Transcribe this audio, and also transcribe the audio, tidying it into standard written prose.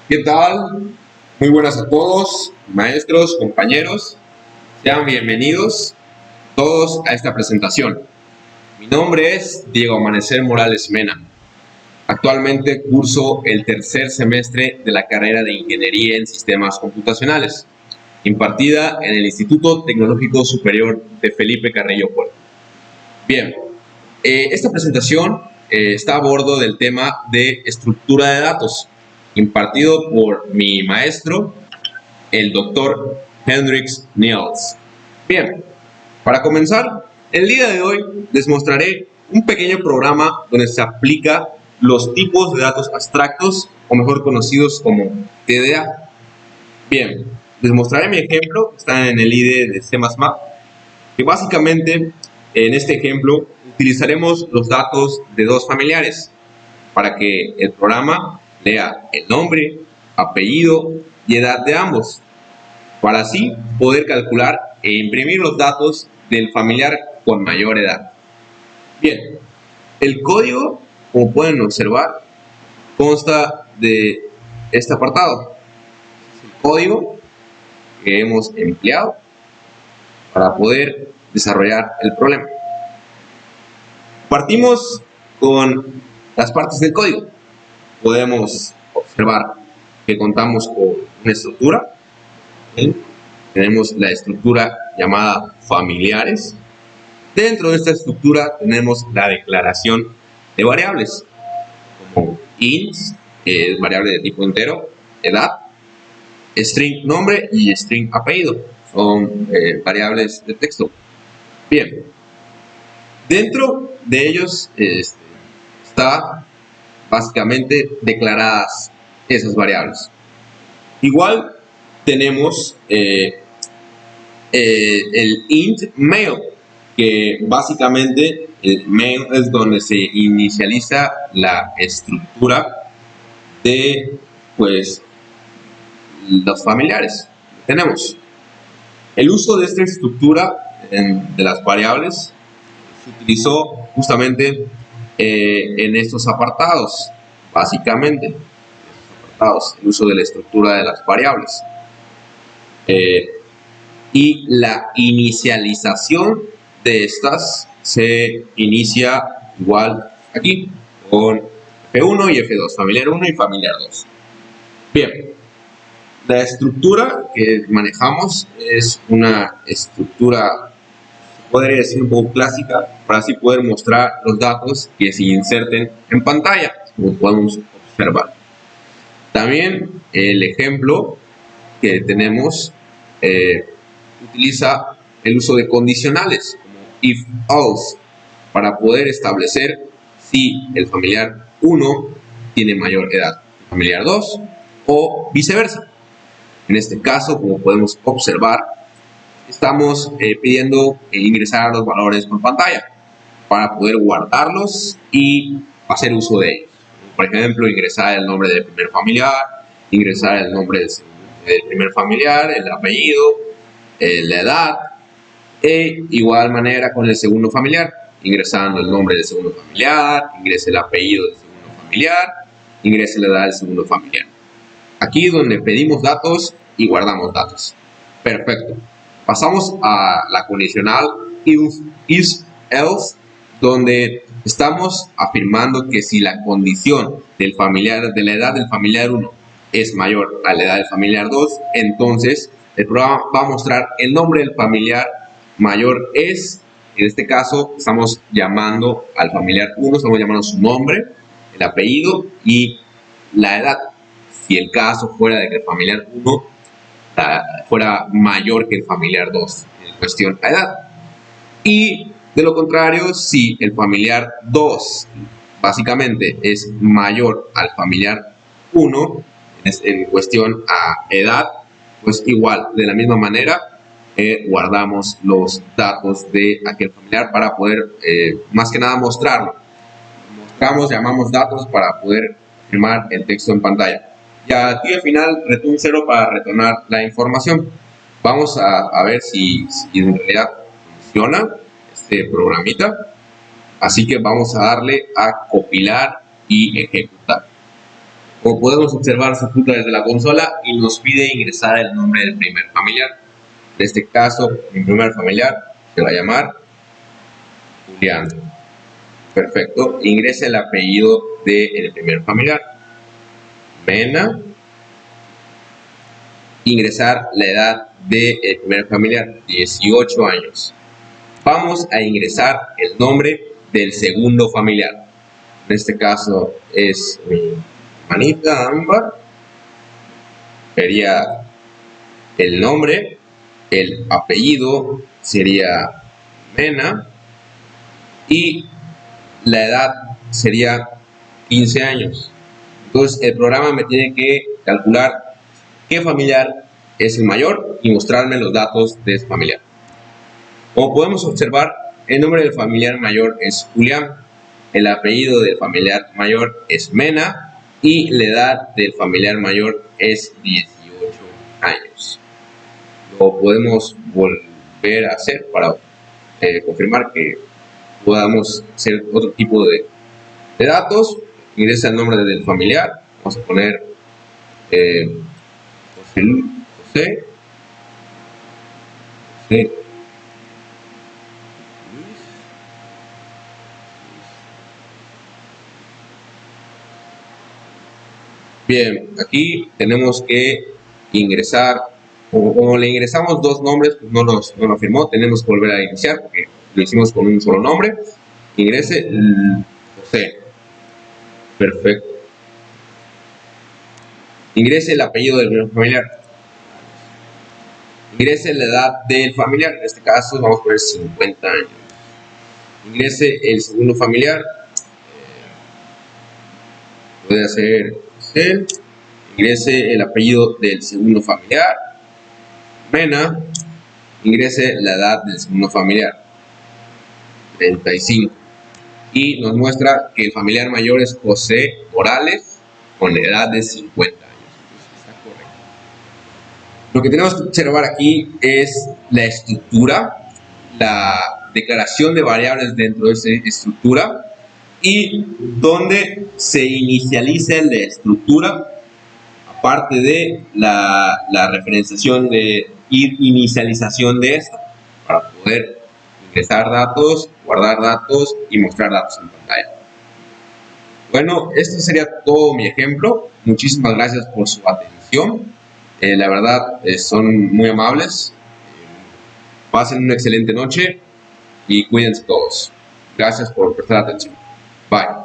¿Qué tal? Muy buenas a todos, maestros, compañeros. Sean bienvenidos todos a esta presentación. Mi nombre es Diego Amanecer Morales Mena. Actualmente curso el tercer semestre de la carrera de Ingeniería en Sistemas Computacionales, impartida en el Instituto Tecnológico Superior de Felipe Carrillo Puerto. Bien, esta presentación está a bordo del tema de estructura de datos, impartido por mi maestro, el doctor Hendrix Niels. Bien, para comenzar, el día de hoy les mostraré un pequeño programa donde se aplica los tipos de datos abstractos, o mejor conocidos como TDA. Bien, les mostraré mi ejemplo, está en el IDE de C++, que básicamente en este ejemplo utilizaremos los datos de dos familiares para que el programa lea el nombre, apellido y edad de ambos, para así poder calcular e imprimir los datos del familiar con mayor edad. Bien, el código, como pueden observar, consta de este apartado. Es el código que hemos empleado para poder desarrollar el problema. Partimos con las partes del código. Podemos observar que contamos con una estructura. Tenemos la estructura llamada familiares. Dentro de esta estructura tenemos la declaración de variables, como int, que es variable de tipo entero, edad, string nombre y string apellido, son variables de texto. Bien, dentro de ellos está básicamente declaradas esas variables. Igual tenemos el int mail, que básicamente el mail es donde se inicializa la estructura de los familiares. Tenemos el uso de esta estructura de las variables. Se utilizó justamente en estos apartados, básicamente el uso de la estructura de las variables y la inicialización de estas se inicia igual aquí con F1 y F2, familiar 1 y familiar 2. Bien, la estructura que manejamos es una estructura, podría decir, un poco clásica, para así poder mostrar los datos que se inserten en pantalla, como podemos observar. También el ejemplo que tenemos utiliza el uso de condicionales, como if, else, para poder establecer si el familiar 1 tiene mayor edad que el familiar 2 o viceversa. En este caso, como podemos observar, estamos pidiendo ingresar los valores por pantalla para poder guardarlos y hacer uso de ellos. Por ejemplo, ingresar el nombre del primer familiar, ingresar el nombre del primer familiar, el apellido, la edad, e igual manera con el segundo familiar, ingresando el nombre del segundo familiar, ingrese el apellido del segundo familiar, ingrese la edad del segundo familiar. Aquí es donde pedimos datos y guardamos datos. Perfecto. Pasamos a la condicional if, else, donde estamos afirmando que si la condición del familiar, de la edad del familiar 1 es mayor a la edad del familiar 2, entonces el programa va a mostrar el nombre del familiar mayor es. En este caso estamos llamando al familiar 1, estamos llamando su nombre, el apellido y la edad. Si el caso fuera de que el familiar 1 fuera mayor que el familiar 2 en cuestión de edad. Y de lo contrario, si el familiar 2 básicamente es mayor al familiar 1 en cuestión a edad, pues igual, de la misma manera, guardamos los datos de aquel familiar para poder, más que nada, mostrarlo. Llamamos datos para poder firmar el texto en pantalla. Y aquí al final reto un 0 para retornar la información. Vamos a ver si en realidad funciona este programita. Así que vamos a darle a compilar y ejecutar. Como podemos observar, se oculta desde la consola y nos pide ingresar el nombre del primer familiar. En este caso, mi primer familiar se va a llamar Julián. Perfecto. Ingrese el apellido del primer familiar. Mena. Ingresar la edad del primer familiar, 18 años. Vamos a ingresar el nombre del segundo familiar. En este caso es mi hermanita Ámbar. Sería el nombre, el apellido sería Mena y la edad sería 15 años. Entonces el programa me tiene que calcular qué familiar es el mayor y mostrarme los datos de ese familiar. Como podemos observar, el nombre del familiar mayor es Julián, el apellido del familiar mayor es Mena y la edad del familiar mayor es 18 años. Lo podemos volver a hacer para confirmar que podamos hacer otro tipo de datos. Ingresa el nombre del familiar, vamos a poner José. Bien, aquí tenemos que ingresar, o como le ingresamos dos nombres, pues no lo firmó, tenemos que volver a iniciar porque lo hicimos con un solo nombre. Ingrese José. Perfecto. Ingrese el apellido del primer familiar. Ingrese la edad del familiar, en este caso vamos a poner 50 años. Ingrese el segundo familiar. Puede hacer José. Ingrese el apellido del segundo familiar. Mena. Ingrese la edad del segundo familiar. 35. Y nos muestra que el familiar mayor es José Morales con la edad de 50 años. Entonces, está correcto. Lo que tenemos que observar aquí es la estructura, la declaración de variables dentro de esa estructura y donde se inicializa la estructura, aparte de la referenciación de inicialización de esta, para poder ingresar datos, guardar datos y mostrar datos en pantalla. Bueno, este sería todo mi ejemplo. Muchísimas gracias por su atención. La verdad, son muy amables. Pasen una excelente noche y cuídense todos. Gracias por prestar atención. Bye.